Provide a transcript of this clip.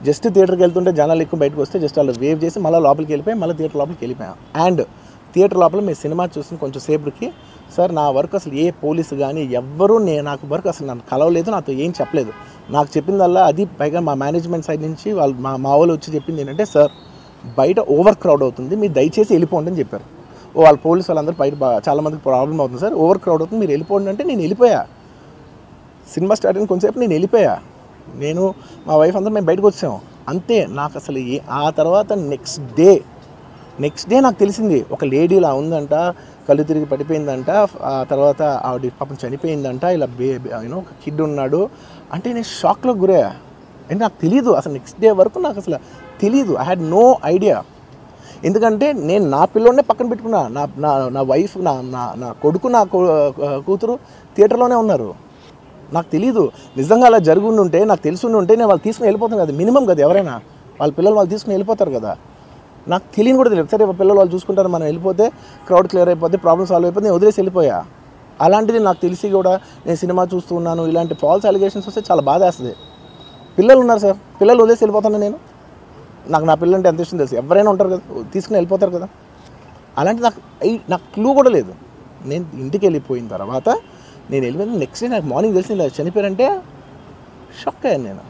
Just థియేటర్కి వెళ్తుంటే జనాలు ఎక్కువ బయటకు వస్తే జస్ట్ వాళ్ళు వేవ్ చేసి మళ్ళీ లోపలికి వెళ్ళిపోయి మళ్ళీ థియేటర్ లోపలికి వెళ్ళిపోయాం. అండ్ థియేటర్ లోపల మీ సినిమా చూసిన కొంచెం సేపటికి సార్ నా వర్క్ అసలు ఏ పోలీసు కానీ ఎవ్వరూ నాకు వర్క్ అసలు నన్ను కలవలేదు, నాతో ఏం చెప్పలేదు. నాకు చెప్పిందల్లా అది పైగా మా మేనేజ్మెంట్ సైడ్ నుంచి వాళ్ళు మా వాళ్ళు వచ్చి చెప్పింది ఏంటంటే, సార్ బయట ఓవర్ క్రౌడ్ అవుతుంది, మీరు దయచేసి వెళ్ళిపోండి అని చెప్పారు. వాళ్ళ పోలీసు వాళ్ళందరూ బయట చాలామందికి ప్రాబ్లం అవుతుంది సార్, ఓవర్ క్రౌడ్ అవుతుంది, మీరు వెళ్ళిపోండి అంటే నేను వెళ్ళిపోయా. సినిమా స్టార్ట్ అయిన కొంచెంసేపు నేను వెళ్ళిపోయా. నేను మా వైఫ్ అందరూ మేము బయటకు వచ్చాము అంతే. నాకు అసలు ఆ తర్వాత నెక్స్ట్ డే నాకు తెలిసింది ఒక లేడీ ఇలా ఉందంట, కళ్ళు తిరిగి పడిపోయిందంట, ఆ తర్వాత ఆవిడ పాపం చనిపోయిందంట, ఇలా ఒక కిడ్ ఉన్నాడు అంటే నేను షాక్లో గురయ్యా. అంటే నాకు తెలీదు అసలు, నెక్స్ట్ డే వరకు నాకు అసలు తెలీదు. I had no idea. ఎందుకంటే నేను నా పిల్లోనే పక్కన పెట్టుకున్నా, నా వైఫ్ నా కొడుకు నా కూతురు థియేటర్లోనే ఉన్నారు. నాకు తెలీదు. నిజంగా అలా జరుగుండుంటే నాకు తెలుసుండుంటే నేను వాళ్ళు తీసుకుని వెళ్ళిపోతాను కదా, మినిమం కదా, ఎవరైనా వాళ్ళ పిల్లలు వాళ్ళు తీసుకుని వెళ్ళిపోతారు కదా. నాకు తెలియని కూడా తెలియదు. సరే పిల్లలు వాళ్ళు చూసుకుంటారు, మనం వెళ్ళిపోతే క్రౌడ్ క్లియర్ అయిపోతే ప్రాబ్లమ్ సాల్వ్ అయిపోతే నేను వదిలేసి వెళ్ళిపోయా. అలాంటిది నాకు తెలిసి కూడా నేను సినిమా చూస్తూ ఉన్నాను, ఇలాంటి ఫాల్స్ అలిగేషన్స్ వస్తే చాలా బాధ వేస్తుంది. పిల్లలు ఉన్నారు సార్, పిల్లలు వదిలేసి వెళ్ళిపోతాను నేను. నాకు నా పిల్లలు అంటే ఎంత ఇష్టం తెలుసు, ఎవరైనా ఉంటారు కదా తీసుకుని వెళ్ళిపోతారు కదా. అలాంటి నాకు క్లూ కూడా లేదు. నేను ఇంటికి వెళ్ళిపోయిన తర్వాత నేను వెళ్ళిపోయిన నెక్స్ట్ డే నాకు మార్నింగ్ తెలిసి ఇలా చనిపోయారంటే షాక్ అయ్యాను నేను.